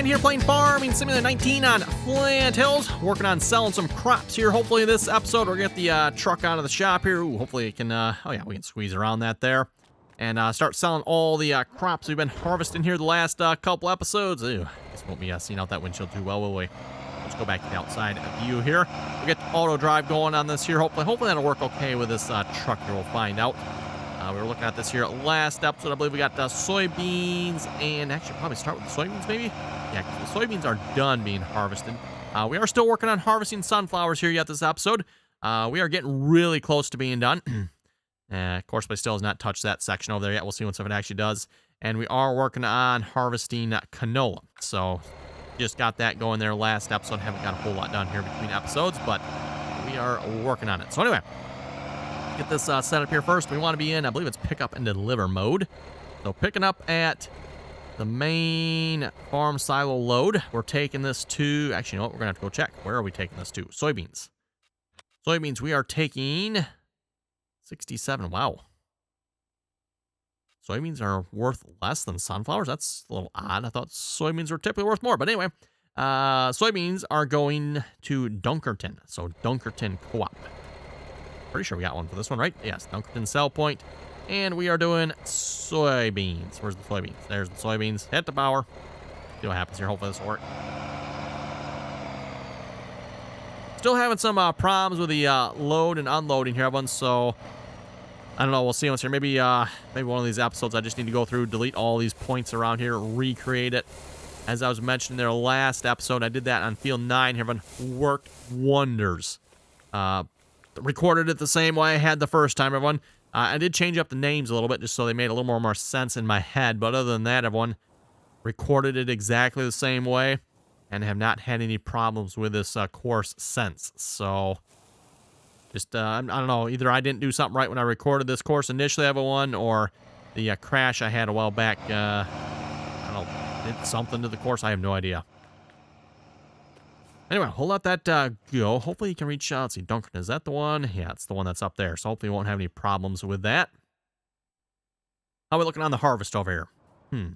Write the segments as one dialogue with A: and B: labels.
A: everyone, here playing Farming Simulator 19 on Flint Hills, working on selling some crops here. Hopefully this episode we'll get the truck out of the shop here. Ooh, hopefully it can, oh yeah, we can squeeze around that there. And start selling all the crops we've been harvesting here the last couple episodes. Ew, I guess we won't be seeing out that windshield too well, will we? Let's go back to the outside view here. We'll get auto drive going on this here. Hopefully that'll work okay with this truck here. We'll find out. We were looking at this here last episode. I believe we got soybeans, and actually probably start with the soybeans maybe? Yeah, because the soybeans are done being harvested. We are still working on harvesting sunflowers here yet this episode. We are getting really close to being done. Of course, but still has not touched that section over there yet. We'll see once if it actually does. And we are working on harvesting canola. So just got that going there last episode. Haven't got a whole lot done here between episodes, but we are working on it. So anyway, get this set up here first. We want to be in, I believe it's pick up and deliver mode. So picking up at the main farm silo load. We're taking this to, actually, you know what? We're going to have to go check. Where are we taking this to? Soybeans. Soybeans, we are taking 67. Wow. Soybeans are worth less than sunflowers. That's a little odd. I thought soybeans were typically worth more. But anyway, soybeans are going to Dunkerton. So Dunkerton Co-op. Pretty sure we got one for this one, right? Yes, Dunkerton sell point. And we are doing soybeans. Where's the soybeans? There's the soybeans. Hit the power. See what happens here. Hopefully this will work. Still having some problems with the load and unloading here, everyone. So I don't know. We'll see what's here. Maybe one of these episodes I just need to go through, delete all these points around here, recreate it. As I was mentioning in their last episode, I did that on field 9 here, everyone. Worked wonders. Recorded it the same way I had the first time, everyone. I did change up the names a little bit just so they made a little more sense in my head. But other than that, everyone, recorded it exactly the same way and have not had any problems with this course since. So just, I don't know, either I didn't do something right when I recorded this course initially, everyone, or the crash I had a while back, I don't know, did something to the course. I have no idea. Anyway, we'll let that go. Hopefully you can reach out. Let's see, Dunkerton, is that the one? Yeah, it's the one that's up there. So hopefully we won't have any problems with that. How are we looking on the harvest over here? Yeah,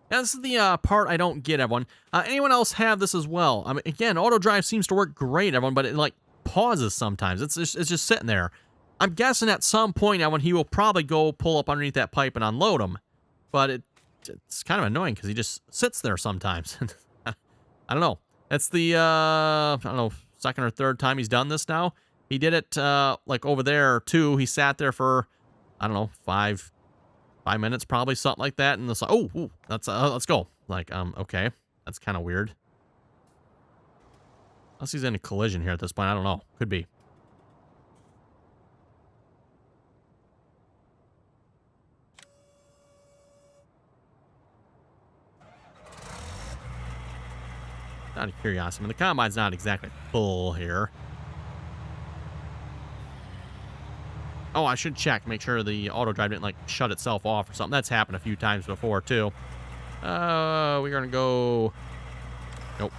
A: this is the part I don't get, everyone. Anyone else have this as well? I mean, again, auto drive seems to work great, everyone, but it like pauses sometimes. It's just sitting there. I'm guessing at some point, everyone, he will probably go pull up underneath that pipe and unload them. But it's kind of annoying because he just sits there sometimes. I don't know. That's the, I don't know, second or third time he's done this now. He did it, like, over there, too. He sat there for, I don't know, five minutes, probably, something like that. And it's like, oh, that's, let's go. Like, okay. That's kind of weird. Unless he's in a collision here at this point. I don't know. Could be. Out of curiosity, I mean, the combine's not exactly full here. Oh, I should check, make sure the auto drive didn't like shut itself off or something. That's happened a few times before too. We're gonna go. Nope.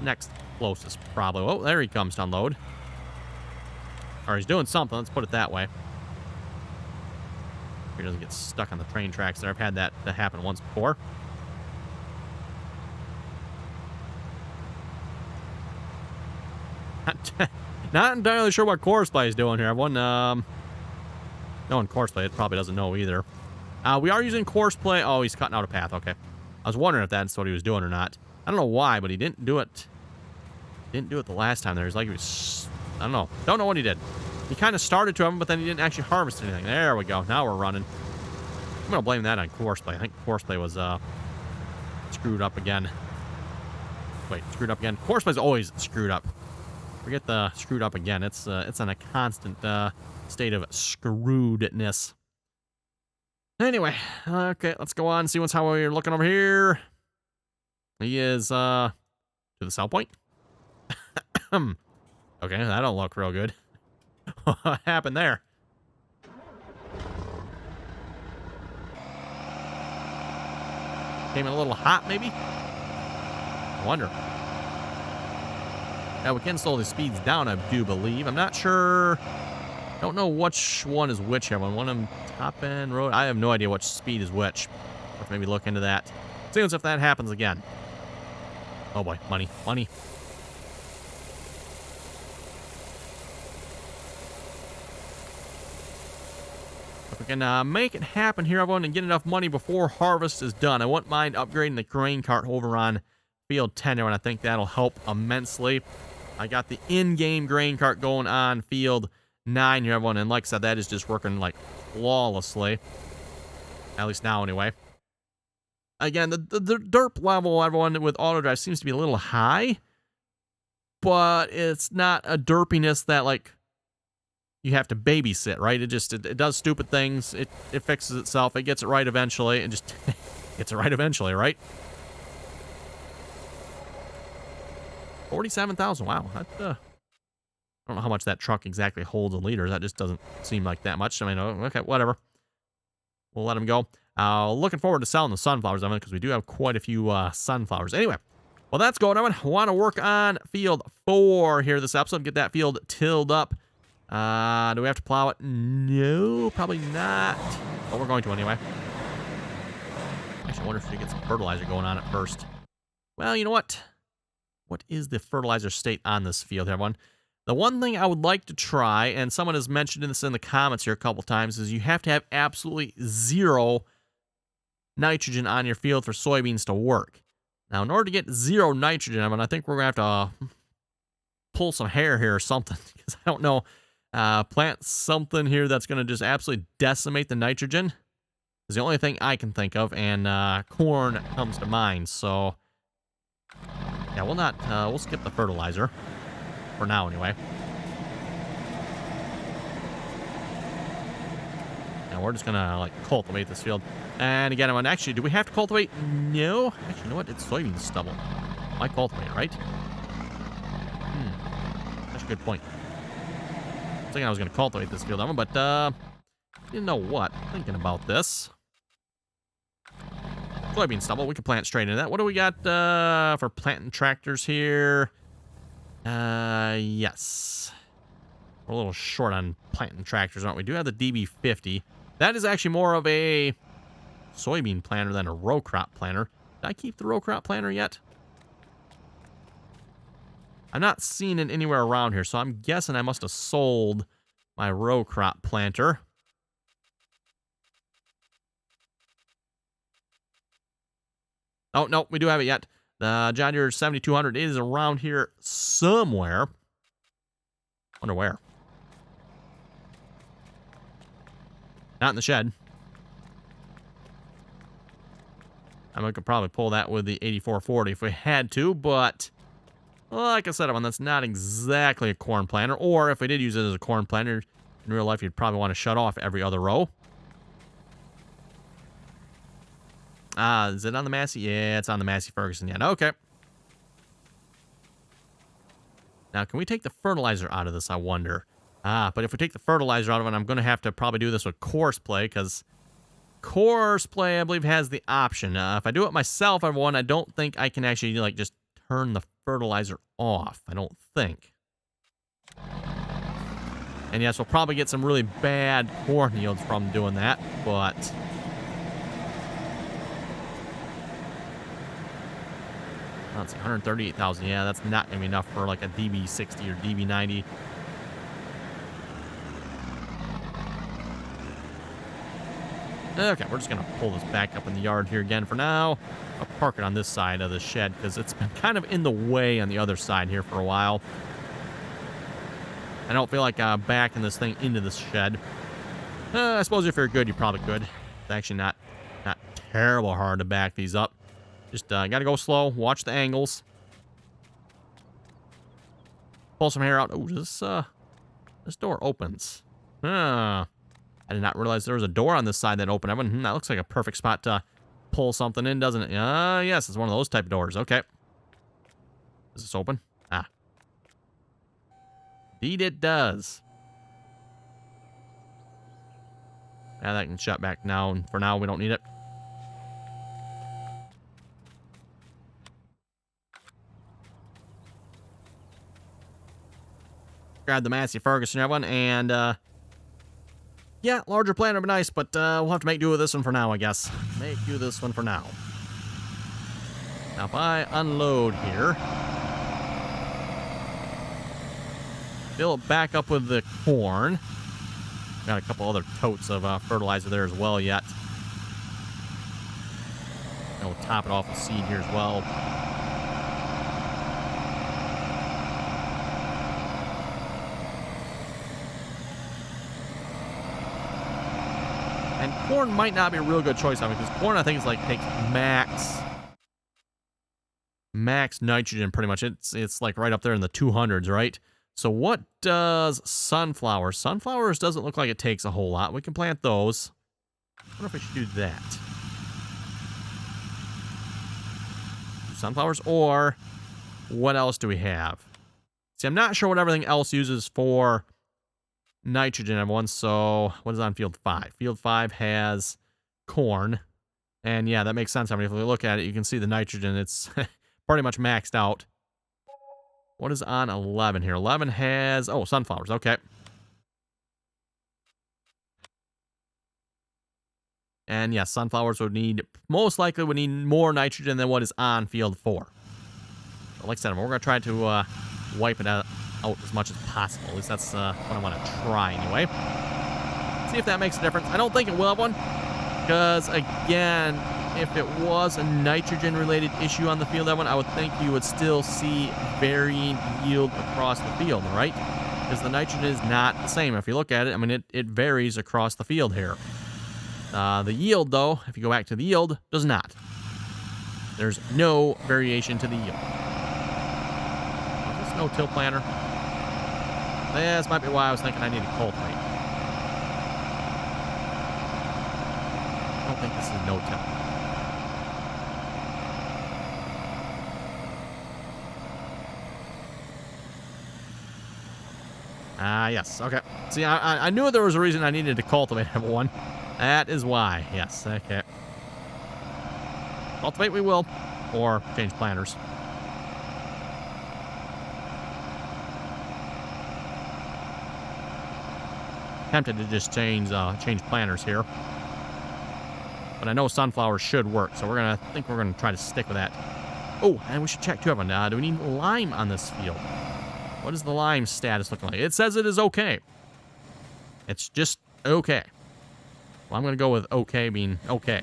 A: Next closest probably. Oh, there he comes to unload. Or he's doing something. Let's put it that way. He doesn't get stuck on the train tracks there. I've had that happen once before. Not entirely sure what Courseplay is doing here, everyone. No one Courseplay, it probably doesn't know either. We are using Courseplay. Oh, he's cutting out a path. Okay. I was wondering if that's what he was doing or not. I don't know why, but he didn't do it. Didn't do it the last time there. He's like he was, I don't know. Don't know what he did. He kind of started to him, but then he didn't actually harvest anything. There we go. Now we're running. I'm going to blame that on Courseplay. I think Courseplay was screwed up again. Wait, screwed up again? Courseplay's always screwed up. Forget the screwed up again. It's in a constant state of screwedness. Anyway, okay, let's go on and see how we're looking over here. He is to the sell point. Okay, that don't look real good. What happened there? Came in a little hot, maybe? I wonder. Yeah, we can slow the speeds down, I do believe. I'm not sure. Don't know which one is which here. One of them top end road. I have no idea which speed is which. If maybe look into that. See if that happens again. Oh boy, money, money. If we can make it happen here, everyone, and get enough money before harvest is done, I wouldn't mind upgrading the grain cart over on field 10 there, and I think that'll help immensely. I got the in-game grain cart going on field 9 here, everyone, and like I said, that is just working like flawlessly. At least now, anyway. Again, the derp level, everyone, with auto drive seems to be a little high, but it's not a derpiness that, like, you have to babysit, right? It does stupid things. It fixes itself. It gets it right eventually. It just gets it right eventually, right? 47,000. Wow. That, I don't know how much that truck exactly holds in liters. That just doesn't seem like that much. I mean, okay, whatever. We'll let him go. Looking forward to selling the sunflowers, Evan, because we do have quite a few sunflowers. Anyway, well, that's going, Evan. I want to work on field 4 here this episode. Get that field tilled up. Do we have to plow it? No, probably not. But we're going to anyway. Actually, I wonder if we get some fertilizer going on at first. Well, you know what? What is the fertilizer state on this field, everyone? The one thing I would like to try, and someone has mentioned this in the comments here a couple times, is you have to have absolutely 0 nitrogen on your field for soybeans to work. Now, in order to get 0 nitrogen, I think we're going to have to pull some hair here or something, because I don't know. Plant something here that's going to just absolutely decimate the nitrogen is the only thing I can think of, and corn comes to mind. So, yeah, we'll skip the fertilizer. For now, anyway. And we're just gonna, like, cultivate this field. And again, actually, do we have to cultivate? No. Actually, you know what? It's soybean stubble. Why cultivate, right? That's a good point. I was thinking I was gonna cultivate this field, but, you know what? Thinking about this. Soybean stubble, we can plant straight into that. What do we got, for planting tractors here? Yes. We're a little short on planting tractors, aren't we? We do have the DB50. That is actually more of a soybean planter than a row crop planter. Did I keep the row crop planter yet? I'm not seeing it anywhere around here, so I'm guessing I must have sold my row crop planter. Oh, no, we do have it yet. The John Deere 7200 is around here somewhere. Wonder where. Not in the shed. I mean, we could probably pull that with the 8440 if we had to, but like I said, that's not exactly a corn planter. Or if we did use it as a corn planter, in real life, you'd probably want to shut off every other row. Is it on the Massey? Yeah, it's on the Massey Ferguson. Yeah, okay. Now, can we take the fertilizer out of this, I wonder? But if we take the fertilizer out of it, I'm going to have to probably do this with course play, because course play, I believe, has the option. If I do it myself, everyone, I don't think I can actually, like, just turn the fertilizer off. I don't think. And yes, we'll probably get some really bad corn yields from doing that, but let's see, 138,000. Yeah, that's not going to be enough for like a DB60 or DB90. Okay, we're just going to pull this back up in the yard here again for now. I'll park it on this side of the shed because it's been kind of in the way on the other side here for a while. I don't feel like backing this thing into the shed. I suppose if you're good, you probably could. It's actually not terrible hard to back these up. Just gotta go slow. Watch the angles. Pull some hair out. Oh, this door opens. I did not realize there was a door on this side that opened. That looks like a perfect spot to pull something in, doesn't it? Yes, it's one of those type of doors. Okay. Does this open? Indeed it does. Yeah, that can shut back now. And for now, we don't need it. Grab the Massey Ferguson, everyone, and Yeah, larger planter would be nice, but we'll have to make do with this one for now, I guess. Make do with this one for now. Now, if I unload here, fill it back up with the corn. Got a couple other totes of fertilizer there as well yet. And we'll top it off with seed here as well. And corn might not be a real good choice on me, because corn I think is like takes max nitrogen pretty much. It's like right up there in the 200s, right? So what does sunflowers? Sunflowers doesn't look like it takes a whole lot. We can plant those. I wonder if we should do that. Sunflowers, or what else do we have? See, I'm not sure what everything else uses for nitrogen, everyone. So what is on field 5? Field 5 has corn. And yeah, that makes sense. I mean, if we look at it, you can see the nitrogen. It's pretty much maxed out. What is on 11 here? 11 has... Oh, sunflowers. Okay. And yes, sunflowers would need... Most likely would need more nitrogen than what is on field 4. But like I said, we're going to try to wipe it out as much as possible. At least that's what I want to try anyway. See if that makes a difference. I don't think it will have one. Because, again, if it was a nitrogen-related issue on the field, that one, I would think you would still see varying yield across the field, right? Because the nitrogen is not the same. If you look at it, I mean, it varies across the field here. The yield, though, if you go back to the yield, does not. There's no variation to the yield. Is this no-till planter? This might be why I was thinking I need to cultivate. I don't think this is no-till. Yes, okay. See, I knew there was a reason I needed to cultivate everyone. That is why. Yes, okay. Cultivate we will, or change planters. Tempted to just change planters here. But I know sunflowers should work, so I think we're gonna try to stick with that. Oh, and we should check too, everyone. Do we need lime on this field? What is the lime status looking like? It says it is okay. It's just okay. Well, I'm going to go with okay being okay.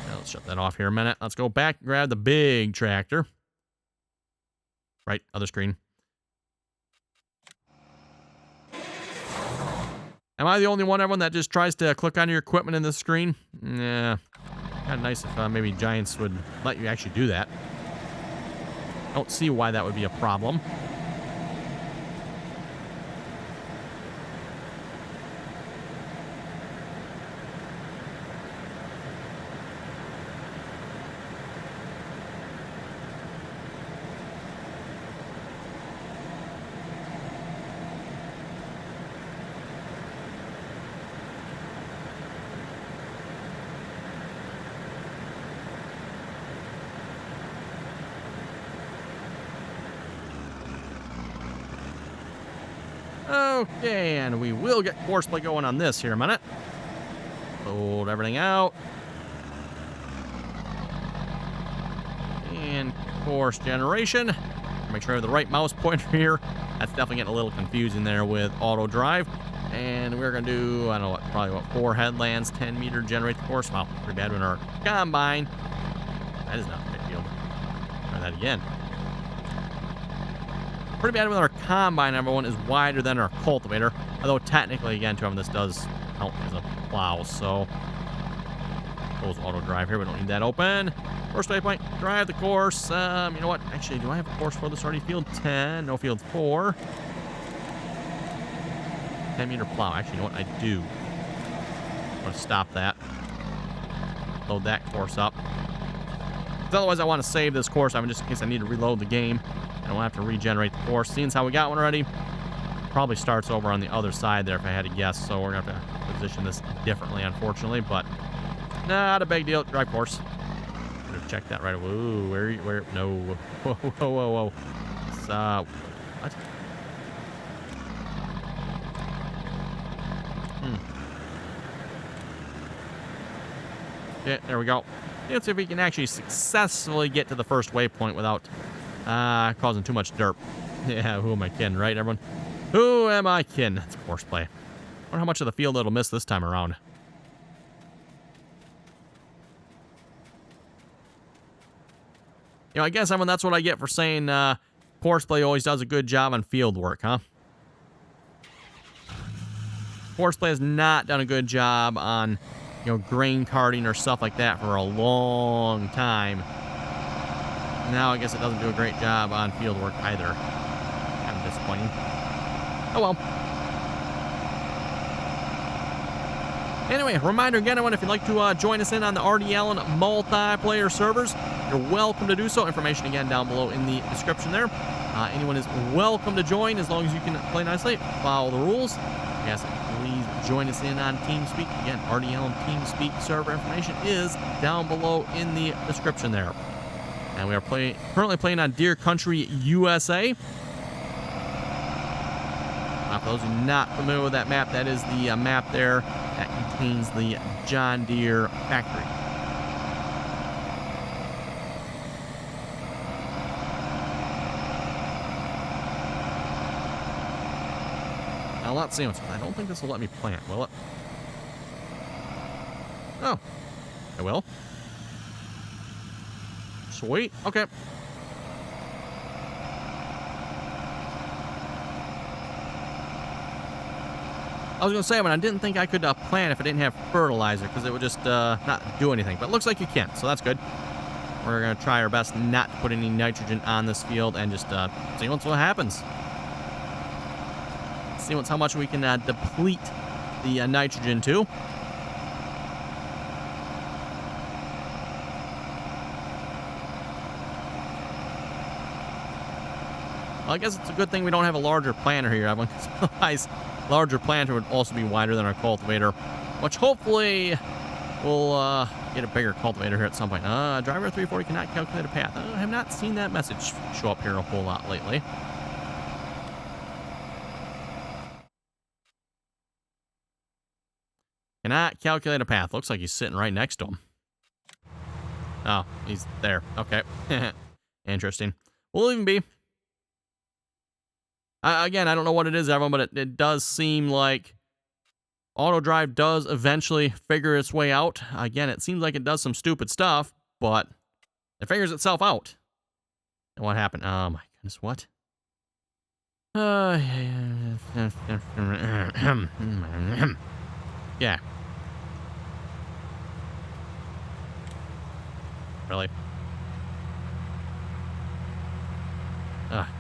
A: Now, let's shut that off here a minute. Let's go back and grab the big tractor. Right, other screen. Am I the only one, everyone, that just tries to click on your equipment in this screen? Yeah. Kind of nice if maybe Giants would let you actually do that. I don't see why that would be a problem. Okay, and we will get horseplay going on this here in a minute. Load everything out. And course generation. Make sure I have the right mouse pointer here. That's definitely getting a little confusing there with auto drive. And we're going to do, I don't know what, probably 4 headlands, 10 meter generate the course. Wow, pretty bad with our combine. That is not a big deal. Try that again. Pretty bad with our combine, everyone, is wider than our cultivator. Although technically, again, to them, this does count as a plow. So, close auto drive here. We don't need that open. First waypoint, drive the course. You know what? Actually, do I have a course for this already? Field 10, no field 4. 10 meter plow. Actually, you know what? I do. I'm going to stop that. Load that course up. Because otherwise, I want to save this course. I mean, just in case I need to reload the game. I don't have to regenerate the course. Seeing as how we got one already, probably starts over on the other side there if I had to guess. So we're going to have to position this differently, unfortunately. But not a big deal. Drive course. Check that right away. Ooh, where, no. Whoa. What? Yeah, there we go. Let's see if we can actually successfully get to the first waypoint without causing too much dirt. Yeah, who am I kidding, right, everyone? Who am I kidding? It's horseplay. I wonder how much of the field it'll miss this time around. You know, I guess that's what I get for saying horseplay always does a good job on field work, huh? Horseplay has not done a good job on, you know, grain carting or stuff like that for a long time. Now I guess it doesn't do a great job on field work either. Kind of disappointing. Oh well. Anyway, reminder again, everyone, if you'd like to join us in on the RDAllen multiplayer servers, you're welcome to do so. Information again down below in the description there. Anyone is welcome to join as long as you can play nicely, follow the rules. Yes, please join us in on TeamSpeak. Again, RDAllen TeamSpeak server information is down below in the description there. And we are currently playing on Deere Country, USA. For those who are not familiar with that map, that is the map there that contains the John Deere factory. Now let's see. I don't think this will let me plant, will it? Oh, it will. Sweet. Okay. I was going to say, but I didn't think I could plant if I didn't have fertilizer, because it would just not do anything. But it looks like you can, so that's good. We're going to try our best not to put any nitrogen on this field and just see what happens. See how much we can deplete the nitrogen to. Well, I guess it's a good thing we don't have a larger planter here, everyone, because otherwise, larger planter would also be wider than our cultivator, which hopefully we'll get a bigger cultivator here at some point. Driver 340 cannot calculate a path. I have not seen that message show up here a whole lot lately. Cannot calculate a path. Looks like he's sitting right next to him. Oh, he's there. Okay. Interesting. We'll even be. Again, I don't know what it is, everyone, but it does seem like auto drive does eventually figure its way out. Again, it seems like it does some stupid stuff, but it figures itself out. And what happened? Oh my goodness, what? Yeah. Really?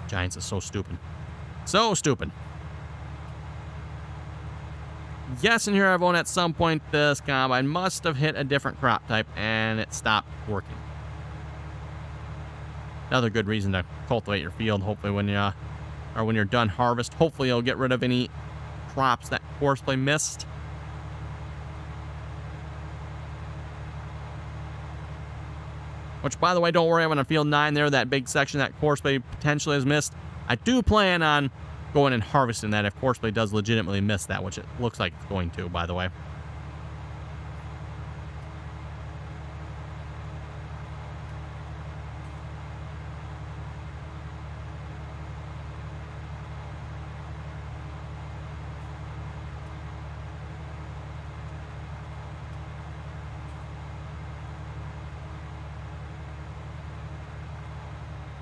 A: Giants is so stupid. So stupid. Yes, and here everyone, at some point this combine must have hit a different crop type and it stopped working. Another good reason to cultivate your field. Hopefully when you're done harvest, hopefully you'll get rid of any crops that horseplay missed. Which, by the way, don't worry, I'm on field 9 there, that big section that horseplay potentially has missed. I do plan on going and harvesting that if horseplay does legitimately miss that, which it looks like it's going to, by the way.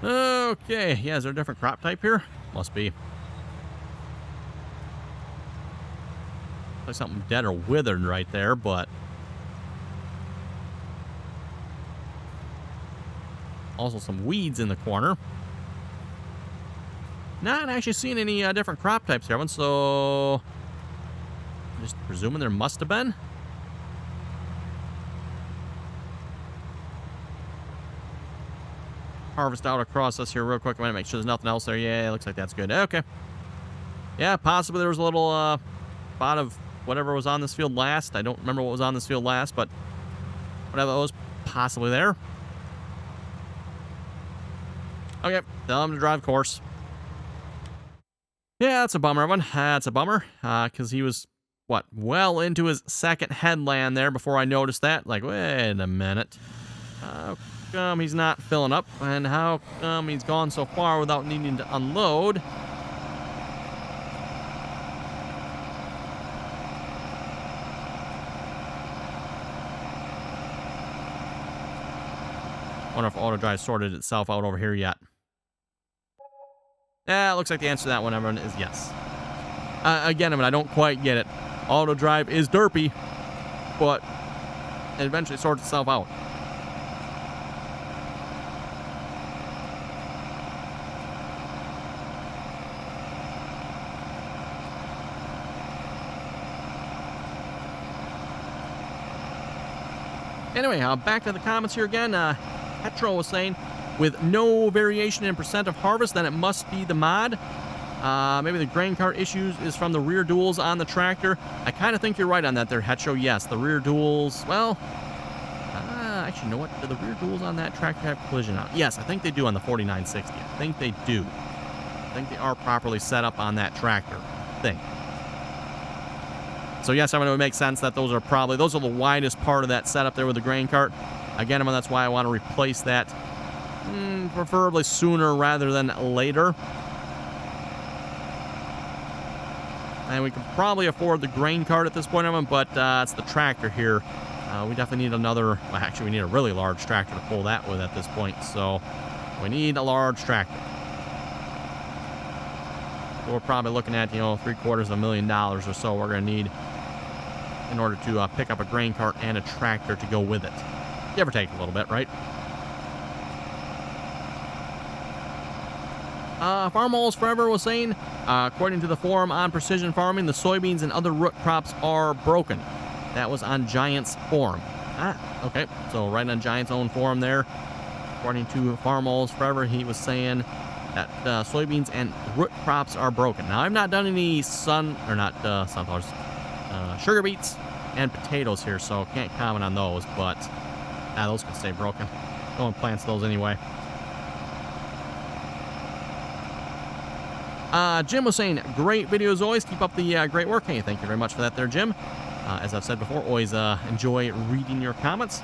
A: Okay, yeah, is there a different crop type here? Must be. Like something dead or withered right there, but also some weeds in the corner. Not actually seeing any different crop types here, everyone, so just presuming there must have been. Harvest out across us here real quick. I'm gonna make sure there's nothing else there. Yeah, it looks like that's good. Okay. Yeah, possibly there was a little spot of whatever was on this field last. I don't remember what was on this field last, but whatever was possibly there. Okay, tell him to drive course. Yeah, that's a bummer, everyone. That's a bummer, because he was what, well into his second headland there before I noticed that. Like, wait a minute. How come he's not filling up? And how come he's gone so far without needing to unload? Wonder if auto drive sorted itself out over here yet. Yeah, it looks like the answer to that one, everyone, is yes. Again, I mean, I don't quite get it. Auto drive is derpy, but it eventually sorts itself out. Anyway, back to the comments here again. Petro was saying, with no variation in percent of harvest, then it must be the mod. Maybe the grain cart issues is from the rear duals on the tractor. I kind of think you're right on that there, Hetcho. Yes, the rear duals, well, actually, you know what? Do the rear duals on that tractor have collision on? Yes, I think they do on the 4960. I think they do. I think they are properly set up on that tractor thing. So yes, I mean, it would make sense that those are the widest part of that setup there with the grain cart. Again, I mean, that's why I want to replace that, preferably sooner rather than later. And we could probably afford the grain cart at this point, but it's the tractor here. We definitely need another, well, actually, we need a really large tractor to pull that with at this point. So we need a large tractor. So we're probably looking at, $750,000 or so we're going to need in order to pick up a grain cart and a tractor to go with it. Give or take a little bit, right? Farm Walls Forever was saying, according to the forum on precision farming, the soybeans and other root crops are broken. That was on Giant's forum. Okay. So right on Giant's own forum there. According to Farm Walls Forever, he was saying that soybeans and root crops are broken. Now, I've not done any sunflowers, sugar beets and potatoes here, so can't comment on those, but those can stay broken. No one plants those anyway. Jim was saying, great video as always. Keep up the great work. Hey, thank you very much for that there, Jim. As I've said before, always enjoy reading your comments.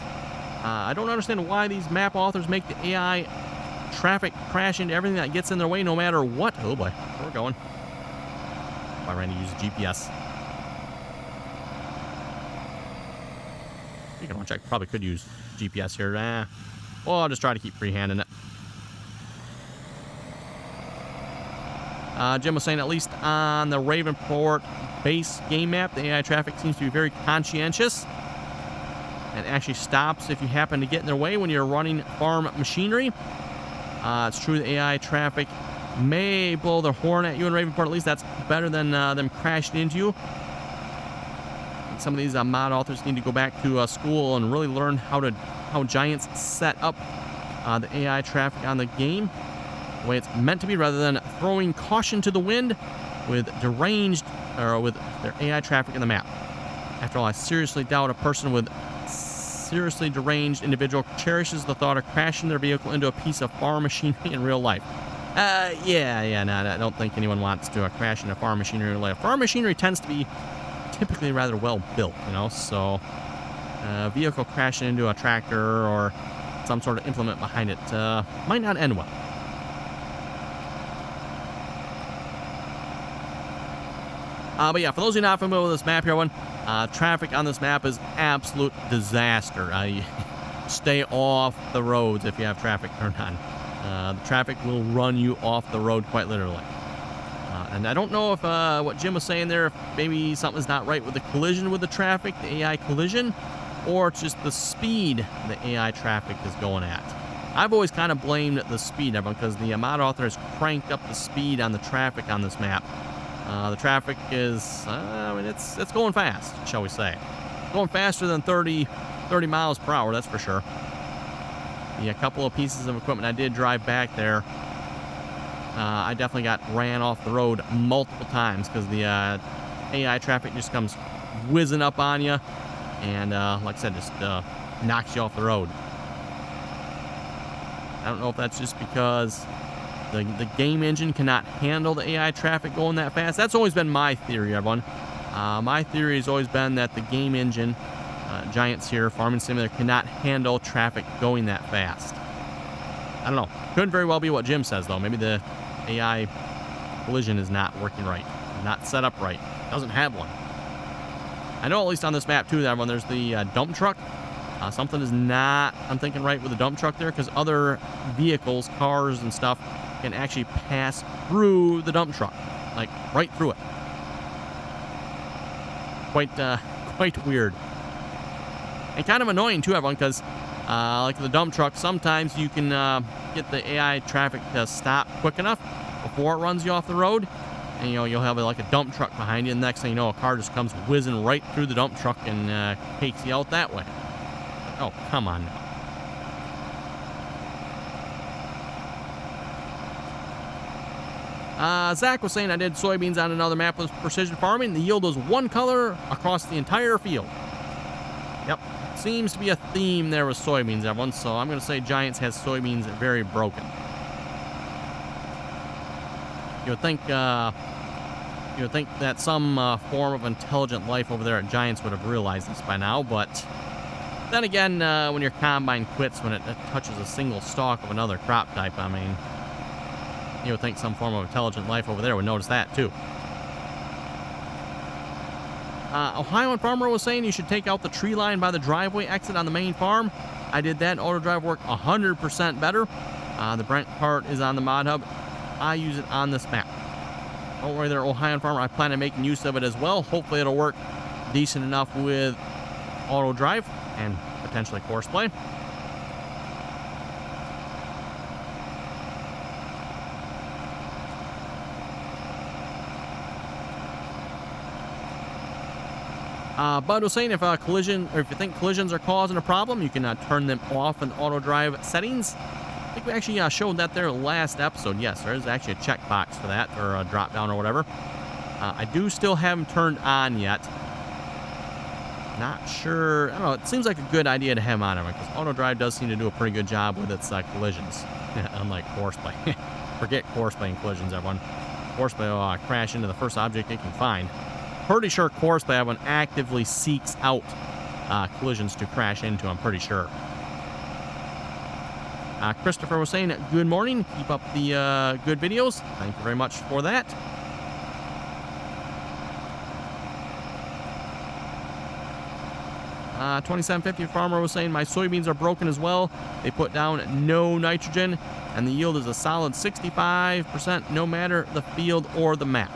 A: I don't understand why these map authors make the AI traffic crash into everything that gets in their way no matter what. Oh boy, where we're going. I ran to use GPS. You can watch, I probably could use GPS here. Well, I'll just try to keep freehanding it. Jim was saying, at least on the Ravenport base game map, the AI traffic seems to be very conscientious and actually stops if you happen to get in their way when you're running farm machinery. It's true the AI traffic may blow their horn at you in Ravenport. At least that's better than them crashing into you. And some of these mod authors need to go back to school and really learn how Giants set up the AI traffic on the game the way it's meant to be, rather than throwing caution to the wind with with their AI traffic in the map. After all, I seriously doubt a person with seriously deranged individual cherishes the thought of crashing their vehicle into a piece of farm machinery in real life. No, I don't think anyone wants to crash into farm machinery in real life. Farm machinery tends to be typically rather well built, so vehicle crashing into a tractor or some sort of implement behind it might not end well. But yeah, for those who are not familiar with this map here, traffic on this map is absolute disaster. Stay off the roads if you have traffic turned on. The traffic will run you off the road quite literally. And I don't know if what Jim was saying there, if maybe something's not right with the collision with the traffic, the AI collision, or it's just the speed the AI traffic is going at. I've always kind of blamed the speed, everyone, because the mod author has cranked up the speed on the traffic on this map. The traffic is, it's going fast, shall we say. Going faster than 30 miles per hour, that's for sure. A couple of pieces of equipment I did drive back there, I definitely got ran off the road multiple times because the AI traffic just comes whizzing up on you and, like I said, just knocks you off the road. I don't know if that's just because the game engine cannot handle the AI traffic going that fast. That's always been my theory, everyone. My theory has always been that the game engine, Giants here, Farming Simulator, cannot handle traffic going that fast. I don't know. Couldn't very well be what Jim says, though. Maybe the AI collision is not working right. Not set up right. Doesn't have one. I know at least on this map, too, that when there's the dump truck, something is not, I'm thinking, right with the dump truck there, because other vehicles, cars and stuff, can actually pass through the dump truck. Like, right through it. Quite weird. And kind of annoying, too, everyone, because, like the dump truck, sometimes you can get the AI traffic to stop quick enough before it runs you off the road. And, you'll have like a dump truck behind you, and the next thing you know, a car just comes whizzing right through the dump truck and takes you out that way. Oh, come on now. Zach was saying I did soybeans on another map with precision farming. The yield was one color across the entire field. Yep. Seems to be a theme there with soybeans, everyone. So I'm going to say Giants has soybeans very broken. You would think that some form of intelligent life over there at Giants would have realized this by now, but then again, when your combine quits when it touches a single stalk of another crop type, I mean, you would think some form of intelligent life over there would notice that too. Ohioan farmer was saying you should take out the tree line by the driveway exit on the main farm. I did that. Auto drive worked 100% better. The Brent part is on the mod hub. I use it on this map. Don't worry there, Ohioan farmer. I plan on making use of it as well. Hopefully it'll work decent enough with auto drive and potentially course play. Bud was saying if if you think collisions are causing a problem, you can turn them off in auto drive settings. I think we actually showed that there last episode. Yes, there is actually a checkbox for that, or a drop down or whatever. I do still have them turned on yet. Not sure. I don't know. It seems like a good idea to have them on them because auto drive does seem to do a pretty good job with its collisions, unlike course play. Forget course play and collisions, everyone. Course play will crash into the first object it can find. Pretty sure course play, everyone actively seeks out collisions to crash into. I'm pretty sure. Christopher was saying, good morning. Keep up the good videos. Thank you very much for that. Uh, 2750 farmer was saying, my soybeans are broken as well. They put down no nitrogen, and the yield is a solid 65%, no matter the field or the map.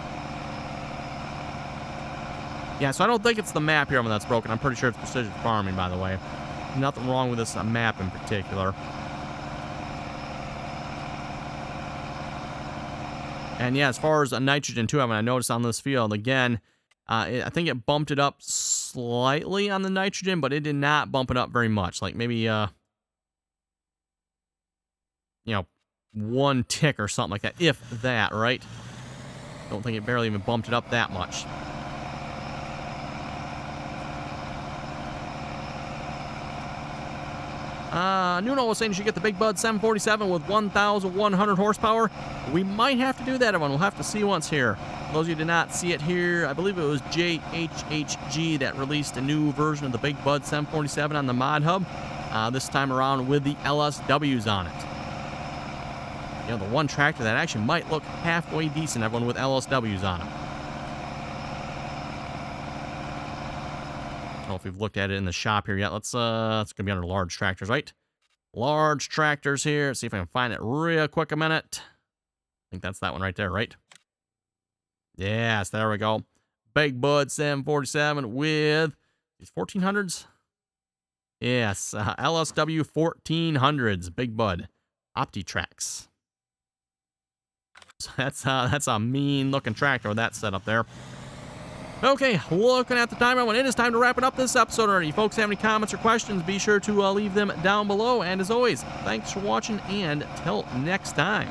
A: Yeah, so I don't think it's the map here that's broken. I'm pretty sure it's precision farming, by the way. Nothing wrong with this map in particular. And yeah, as far as nitrogen too, I noticed on this field, again, I think it bumped it up slightly on the nitrogen, but it did not bump it up very much. Like maybe, one tick or something like that, if that, right? Don't think it barely even bumped it up that much. Nuno was saying you should get the Big Bud 747 with 1,100 horsepower. We might have to do that, everyone. We'll have to see once here. For those of you who did not see it here, I believe it was JHHG that released a new version of the Big Bud 747 on the mod hub. This time around with the LSWs on it. The one tractor that actually might look halfway decent, everyone, with LSWs on it. I don't know if we've looked at it in the shop here yet. It's gonna be under large tractors, right? Large tractors here. See if I can find it real quick a minute. I think that's that one right there, right? Yes, there we go. Big Bud 747 with these 1400s. Yes, LSW 1400s. Big Bud OptiTrax. So that's a mean looking tractor with that setup there. Okay, looking at the time, everyone, it is time to wrap it up this episode already. You folks have any comments or questions, be sure to leave them down below. And as always, thanks for watching, and till next time.